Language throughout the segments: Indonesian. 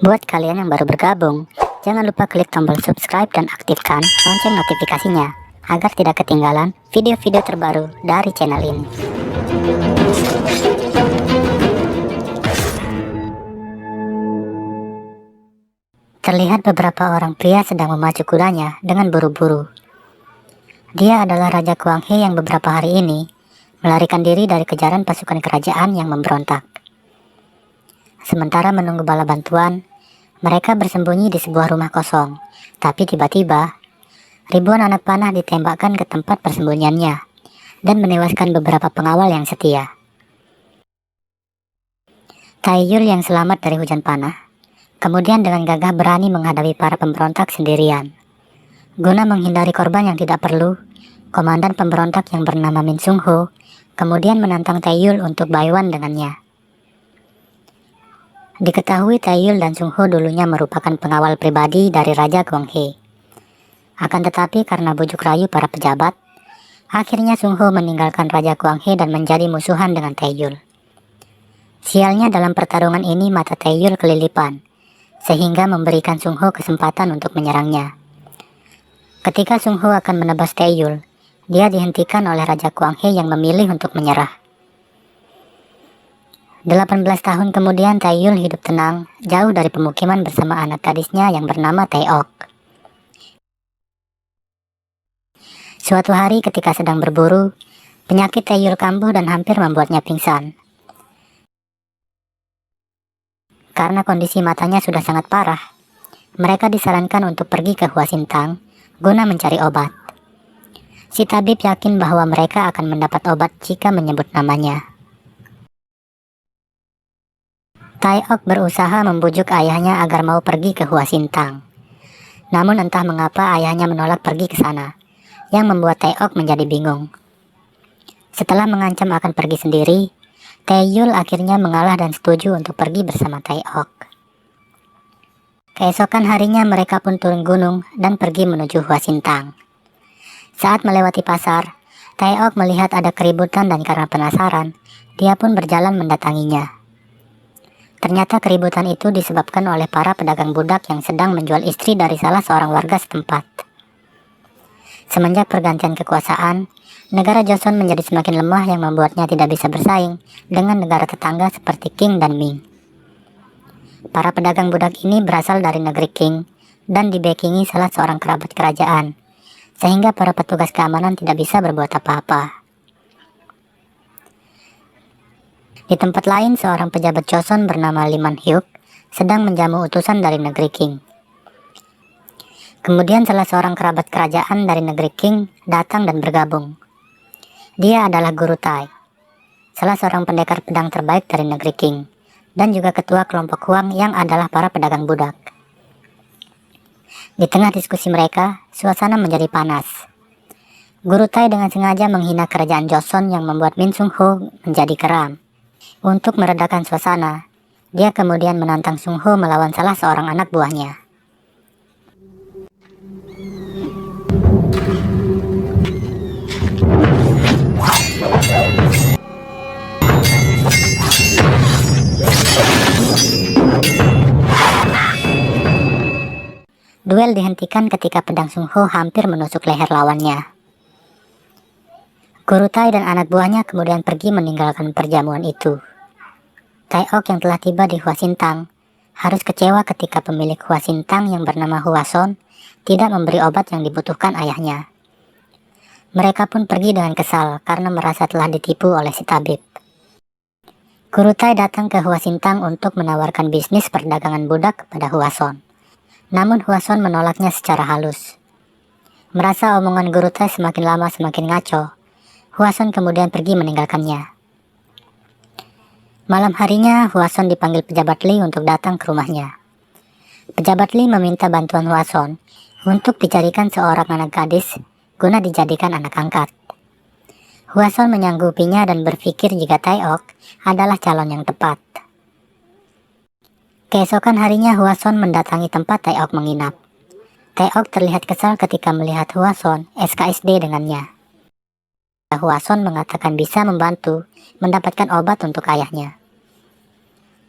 Buat kalian yang baru bergabung, jangan lupa klik tombol subscribe dan aktifkan lonceng notifikasinya agar tidak ketinggalan video-video terbaru dari channel ini. Terlihat beberapa orang pria sedang memacu kudanya dengan buru-buru. Dia adalah Raja Kuang He yang beberapa hari ini melarikan diri dari kejaran pasukan kerajaan yang memberontak. Sementara menunggu bala bantuan, mereka bersembunyi di sebuah rumah kosong. Tapi tiba-tiba, ribuan anak panah ditembakkan ke tempat persembunyiannya dan menewaskan beberapa pengawal yang setia. Taiyul yang selamat dari hujan panah, kemudian dengan gagah berani menghadapi para pemberontak sendirian. Guna menghindari korban yang tidak perlu, komandan pemberontak yang bernama Min Sung Ho kemudian menantang Taiyul untuk buy-one dengannya. Diketahui Taiyul dan Sung Ho dulunya merupakan pengawal pribadi dari Raja Kuang He. Akan tetapi karena bujuk rayu para pejabat, akhirnya Sung Ho meninggalkan Raja Kuang He dan menjadi musuhan dengan Taiyul. Sialnya dalam pertarungan ini mata Taiyul kelilipan, sehingga memberikan Sung Ho kesempatan untuk menyerangnya. Ketika Sung Ho akan menebas Taiyul, dia dihentikan oleh Raja Kuang He yang memilih untuk menyerah. 18 tahun kemudian Taiyul hidup tenang, jauh dari pemukiman bersama anak gadisnya yang bernama Taeok. Suatu hari ketika sedang berburu, penyakit Taiyul kambuh dan hampir membuatnya pingsan. Karena kondisi matanya sudah sangat parah, mereka disarankan untuk pergi ke Hua Sintang guna mencari obat. Si tabib yakin bahwa mereka akan mendapat obat jika menyebut namanya. Taeok berusaha membujuk ayahnya agar mau pergi ke Hua Sintang. Namun entah mengapa ayahnya menolak pergi ke sana, yang membuat Taeok menjadi bingung. Setelah mengancam akan pergi sendiri, Taiyul akhirnya mengalah dan setuju untuk pergi bersama Taeok. Keesokan harinya mereka pun turun gunung dan pergi menuju Hua Sintang. Saat melewati pasar, Taeok melihat ada keributan dan karena penasaran, dia pun berjalan mendatanginya. Ternyata keributan itu disebabkan oleh para pedagang budak yang sedang menjual istri dari salah seorang warga setempat. Semenjak pergantian kekuasaan, negara Joseon menjadi semakin lemah yang membuatnya tidak bisa bersaing dengan negara tetangga seperti Qing dan Ming. Para pedagang budak ini berasal dari negeri Qing dan dibekingi salah seorang kerabat kerajaan, sehingga para petugas keamanan tidak bisa berbuat apa-apa. Di tempat lain, seorang pejabat Joseon bernama Lee Man-hyuk sedang menjamu utusan dari negeri Qing. Kemudian salah seorang kerabat kerajaan dari negeri Qing datang dan bergabung. Dia adalah Guru Tai, salah seorang pendekar pedang terbaik dari negeri Qing, dan juga ketua kelompok Huang yang adalah para pedagang budak. Di tengah diskusi mereka, suasana menjadi panas. Guru Tai dengan sengaja menghina kerajaan Joseon yang membuat Min Sung Ho menjadi geram. Untuk meredakan suasana, dia kemudian menantang Sung Ho melawan salah seorang anak buahnya. Duel dihentikan ketika pedang Sung Ho hampir menusuk leher lawannya. Guru Tai dan anak buahnya kemudian pergi meninggalkan perjamuan itu. Taeok yang telah tiba di Hua Sintang harus kecewa ketika pemilik Hua Sintang yang bernama Hwason tidak memberi obat yang dibutuhkan ayahnya. Mereka pun pergi dengan kesal karena merasa telah ditipu oleh si tabib. Guru Tai datang ke Hua Sintang untuk menawarkan bisnis perdagangan budak kepada Hwason. Namun Hwason menolaknya secara halus. Merasa omongan Guru Tai semakin lama semakin ngaco, Hwason kemudian pergi meninggalkannya. Malam harinya, Hwason dipanggil pejabat Lee untuk datang ke rumahnya. Pejabat Lee meminta bantuan Hwason untuk dicarikan seorang anak gadis guna dijadikan anak angkat. Hwason menyanggupinya dan berpikir jika Taeok adalah calon yang tepat. Keesokan harinya Hwason mendatangi tempat Taeok menginap. Taeok terlihat kesal ketika melihat Hwason SKSD dengannya. Hwason mengatakan bisa membantu mendapatkan obat untuk ayahnya.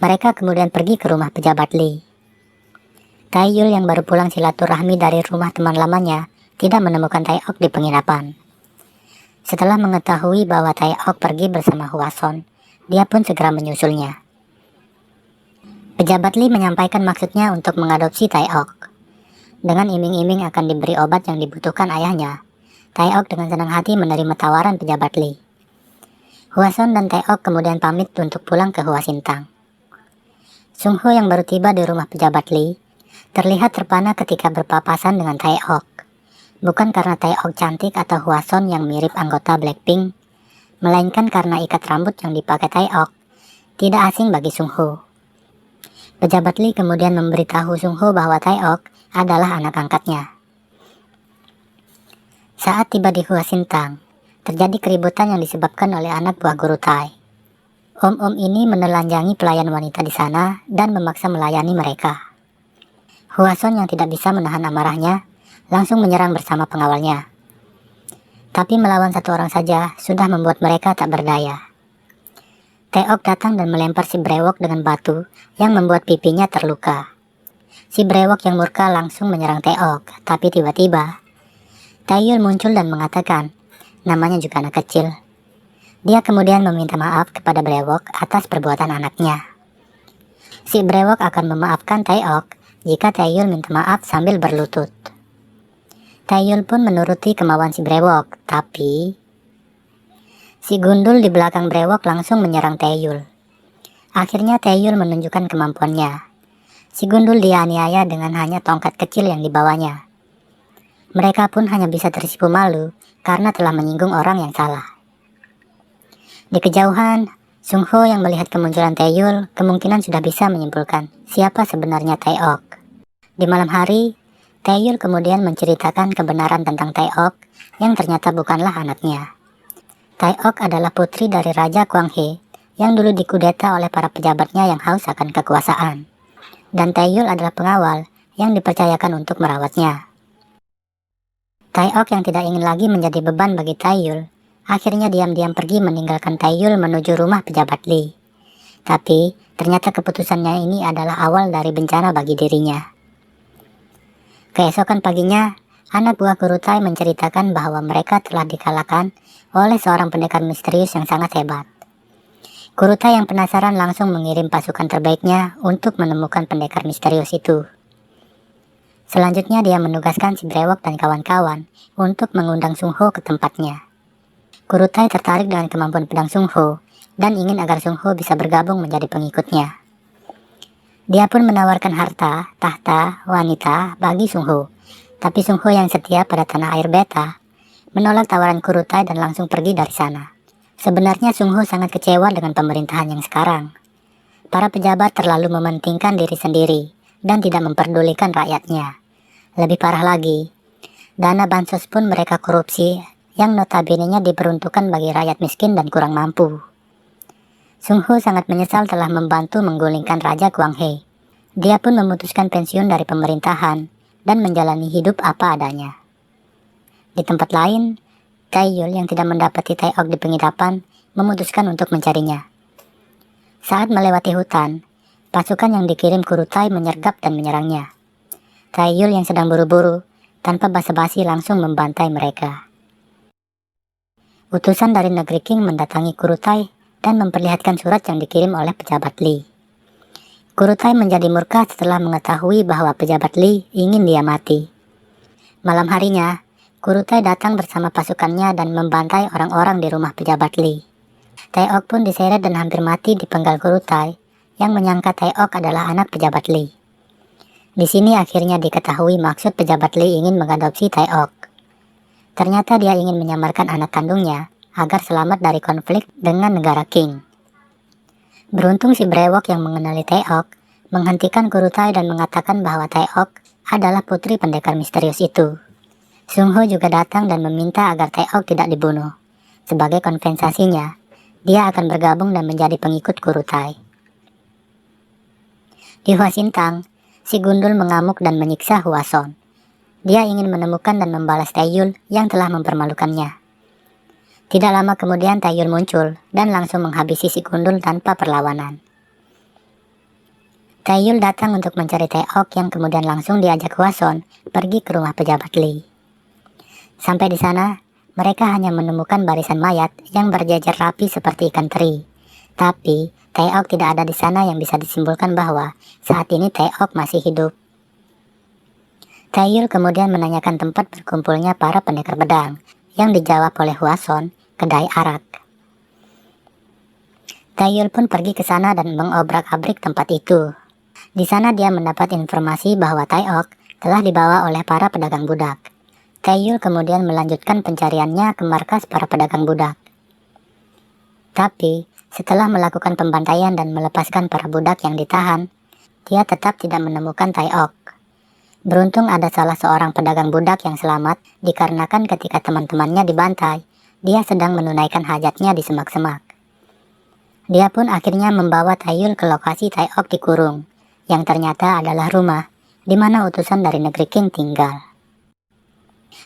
Mereka kemudian pergi ke rumah pejabat Lee. Taeyul yang baru pulang silaturahmi dari rumah teman lamanya tidak menemukan Taeok di penginapan. Setelah mengetahui bahwa Taeok pergi bersama Hwason, dia pun segera menyusulnya. Pejabat Lee menyampaikan maksudnya untuk mengadopsi Taeok. Dengan iming-iming akan diberi obat yang dibutuhkan ayahnya, Taeok dengan senang hati menerima tawaran pejabat Lee. Hwason dan Taeok kemudian pamit untuk pulang ke Hwasintang. Sungho yang baru tiba di rumah pejabat Lee terlihat terpana ketika berpapasan dengan Taeok. Bukan karena Taeok cantik atau Hwason yang mirip anggota Blackpink, melainkan karena ikat rambut yang dipakai Taeok tidak asing bagi Sungho. Pejabat Lee kemudian memberitahu Sungho bahwa Taeok adalah anak angkatnya. Saat tiba di Hwasintang, terjadi keributan yang disebabkan oleh anak buah guru Tai. Om-om ini menelanjangi pelayan wanita di sana dan memaksa melayani mereka. Hwason yang tidak bisa menahan amarahnya langsung menyerang bersama pengawalnya. Tapi melawan satu orang saja sudah membuat mereka tak berdaya. Taeok datang dan melempar si brewok dengan batu yang membuat pipinya terluka. Si brewok yang murka langsung menyerang Taeok, tapi tiba-tiba Taeyul muncul dan mengatakan, namanya juga anak kecil. Dia kemudian meminta maaf kepada brewok atas perbuatan anaknya. Si brewok akan memaafkan Taeok jika Taeyul minta maaf sambil berlutut. Taeyul pun menuruti kemauan si brewok, tapi si gundul di belakang brewok langsung menyerang Taeyul. Akhirnya Taeyul menunjukkan kemampuannya. Si gundul dianiaya dengan hanya tongkat kecil yang dibawanya. Mereka pun hanya bisa tersipu malu karena telah menyinggung orang yang salah. Di kejauhan, Sungho yang melihat kemunculan Taeyul kemungkinan sudah bisa menyimpulkan siapa sebenarnya Taeok. Di malam hari, Taeyul kemudian menceritakan kebenaran tentang Taeok yang ternyata bukanlah anaknya. Taeok adalah putri dari Raja Kwanghe yang dulu dikudeta oleh para pejabatnya yang haus akan kekuasaan. Dan Taeyul adalah pengawal yang dipercayakan untuk merawatnya. Taeok yang tidak ingin lagi menjadi beban bagi Taeyul, akhirnya diam-diam pergi meninggalkan Taeyul menuju rumah pejabat Lee. Tapi, ternyata keputusannya ini adalah awal dari bencana bagi dirinya. Keesokan paginya, anak buah guru Tai menceritakan bahwa mereka telah dikalahkan oleh seorang pendekar misterius yang sangat hebat. Guru Tai yang penasaran langsung mengirim pasukan terbaiknya untuk menemukan pendekar misterius itu. Selanjutnya dia menugaskan si brewok dan kawan-kawan untuk mengundang Sungho ke tempatnya. Guru Tai tertarik dengan kemampuan pedang Sungho dan ingin agar Sungho bisa bergabung menjadi pengikutnya. Dia pun menawarkan harta, tahta, wanita bagi Sungho. Tapi Sungho yang setia pada tanah air beta menolak tawaran Guru Tai dan langsung pergi dari sana. Sebenarnya Sungho sangat kecewa dengan pemerintahan yang sekarang. Para pejabat terlalu mementingkan diri sendiri dan tidak memperdulikan rakyatnya. Lebih parah lagi, dana bansos pun mereka korupsi yang notabene-nya diperuntukkan bagi rakyat miskin dan kurang mampu. Sungho sangat menyesal telah membantu menggulingkan Raja Kwanghe. Dia pun memutuskan pensiun dari pemerintahan dan menjalani hidup apa adanya. Di tempat lain, Taeyul yang tidak mendapati Taeok di penginapan memutuskan untuk mencarinya. Saat melewati hutan, pasukan yang dikirim Guru Tai menyergap dan menyerangnya. Taeyul yang sedang buru-buru, tanpa basa-basi langsung membantai mereka. Utusan dari negeri Qing mendatangi Guru Tai dan memperlihatkan surat yang dikirim oleh pejabat Lee. Guru Tai menjadi murka setelah mengetahui bahwa pejabat Lee ingin dia mati. Malam harinya, Guru Tai datang bersama pasukannya dan membantai orang-orang di rumah pejabat Lee. Taeok pun diseret dan hampir mati dipenggal Guru Tai yang menyangka Taeok adalah anak pejabat Lee. Di sini akhirnya diketahui maksud pejabat Lee ingin mengadopsi Taeok. Ternyata dia ingin menyamarkan anak kandungnya agar selamat dari konflik dengan negara Qing. Beruntung si brewok yang mengenali Taeok menghentikan Guru Tai dan mengatakan bahwa Taeok adalah putri pendekar misterius itu. Sungho juga datang dan meminta agar Taeok tidak dibunuh. Sebagai kompensasinya, dia akan bergabung dan menjadi pengikut Guru Tai. Di Hwasintang, si gundul mengamuk dan menyiksa Hwason. Dia ingin menemukan dan membalas Taeyul yang telah mempermalukannya. Tidak lama kemudian Taeyul muncul dan langsung menghabisi si gundul tanpa perlawanan. Taeyul datang untuk mencari Taeok yang kemudian langsung diajak Hwason pergi ke rumah pejabat Lee. Sampai di sana, mereka hanya menemukan barisan mayat yang berjajar rapi seperti ikan teri. Tapi, Taeok tidak ada di sana yang bisa disimpulkan bahwa saat ini Taeok masih hidup. Taeyul kemudian menanyakan tempat berkumpulnya para pendekar pedang, yang dijawab oleh Hwason, kedai arak. Taeyul pun pergi ke sana dan mengobrak-abrik tempat itu. Di sana dia mendapat informasi bahwa Taeok telah dibawa oleh para pedagang budak. Taeyul kemudian melanjutkan pencariannya ke markas para pedagang budak. Tapi, setelah melakukan pembantaian dan melepaskan para budak yang ditahan, dia tetap tidak menemukan Taeok. Beruntung ada salah seorang pedagang budak yang selamat dikarenakan ketika teman-temannya dibantai, dia sedang menunaikan hajatnya di semak-semak. Dia pun akhirnya membawa Taeyul ke lokasi Taeok dikurung, yang ternyata adalah rumah di mana utusan dari negeri King tinggal.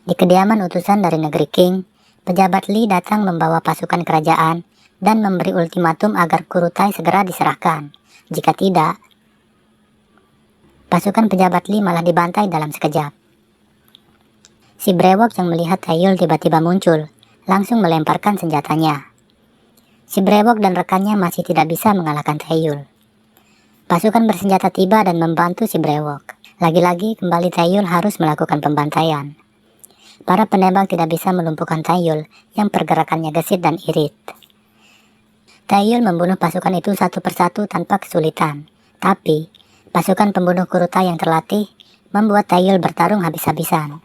Di kediaman utusan dari negeri King, pejabat Lee datang membawa pasukan kerajaan dan memberi ultimatum agar Kurutai segera diserahkan. Jika tidak, pasukan pejabat Lee malah dibantai dalam sekejap. Si brewok yang melihat Taeyul tiba-tiba muncul, langsung melemparkan senjatanya. Si brewok dan rekannya masih tidak bisa mengalahkan Taeyul. Pasukan bersenjata tiba dan membantu si brewok. Lagi-lagi kembali Taeyul harus melakukan pembantaian. Para penembak tidak bisa melumpuhkan Taeyul yang pergerakannya gesit dan irit. Taeyul membunuh pasukan itu satu persatu tanpa kesulitan. Tapi, pasukan pembunuh Kurutai yang terlatih membuat Taeyul bertarung habis-habisan.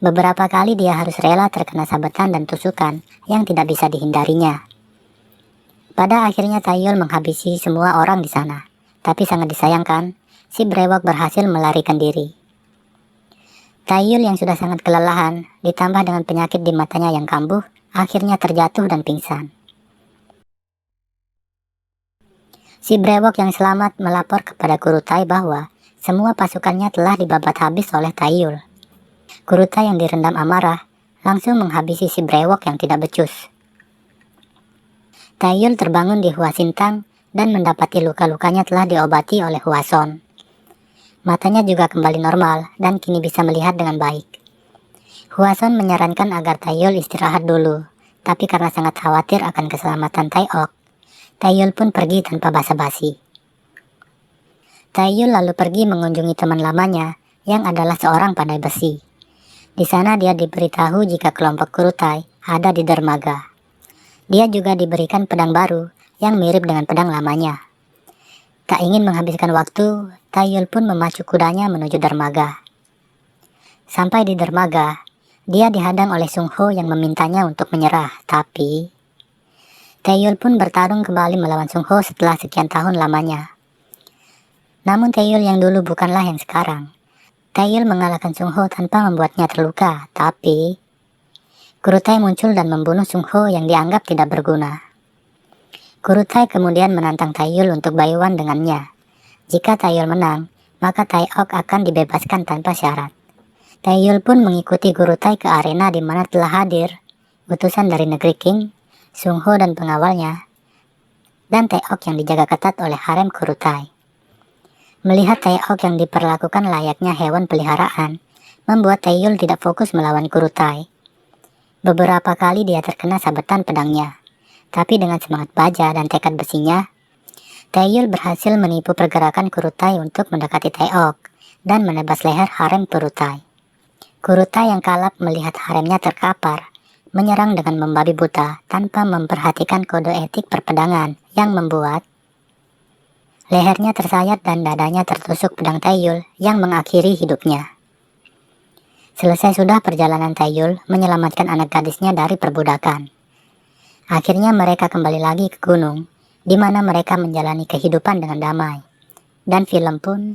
Beberapa kali dia harus rela terkena sabetan dan tusukan yang tidak bisa dihindarinya. Pada akhirnya Taeyul menghabisi semua orang di sana. Tapi sangat disayangkan, si brewok berhasil melarikan diri. Taeyul yang sudah sangat kelelahan, ditambah dengan penyakit di matanya yang kambuh, akhirnya terjatuh dan pingsan. Si brewok yang selamat melapor kepada Kurutai bahwa semua pasukannya telah dibabat habis oleh Taeyul. Kurutai yang direndam amarah, langsung menghabisi si brewok yang tidak becus. Taeyul terbangun di Hwasintang dan mendapati luka-lukanya telah diobati oleh Hwason. Matanya juga kembali normal dan kini bisa melihat dengan baik. Hwason menyarankan agar Taeyul istirahat dulu, tapi karena sangat khawatir akan keselamatan Taeok, Taeyul pun pergi tanpa basa-basi. Taeyul lalu pergi mengunjungi teman lamanya yang adalah seorang pandai besi. Di sana dia diberitahu jika kelompok Kurutai ada di dermaga. Dia juga diberikan pedang baru yang mirip dengan pedang lamanya. Tak ingin menghabiskan waktu, Taeyul pun memacu kudanya menuju dermaga. Sampai di dermaga, dia dihadang oleh Sung Ho yang memintanya untuk menyerah, tapi Taeyul pun bertarung kembali melawan Sung Ho setelah sekian tahun lamanya. Namun Taeyul yang dulu bukanlah yang sekarang. Taeyul mengalahkan Sung Ho tanpa membuatnya terluka, tapi Kurutai muncul dan membunuh Sung Ho yang dianggap tidak berguna. Kurutai kemudian menantang Taeyul untuk bayuan dengannya. Jika Taeyul menang, maka Taeok akan dibebaskan tanpa syarat. Taeyul pun mengikuti Kurutai ke arena di mana telah hadir utusan dari negeri King, Sung Ho dan pengawalnya, dan Taeok yang dijaga ketat oleh harem Kurutai. Melihat Taeok yang diperlakukan layaknya hewan peliharaan, membuat Taeyul tidak fokus melawan Kurutai. Beberapa kali dia terkena sabetan pedangnya. Tapi dengan semangat baja dan tekad besinya, Taeyul berhasil menipu pergerakan Kurutai untuk mendekati Taeok dan menebas leher harem Kurutai. Kurutai yang kalap melihat haremnya terkapar, menyerang dengan membabi buta tanpa memperhatikan kode etik perpedangan yang membuat lehernya tersayat dan dadanya tertusuk pedang Taeyul yang mengakhiri hidupnya. Selesai sudah perjalanan Taeyul menyelamatkan anak gadisnya dari perbudakan. Akhirnya mereka kembali lagi ke gunung, di mana mereka menjalani kehidupan dengan damai. Dan film pun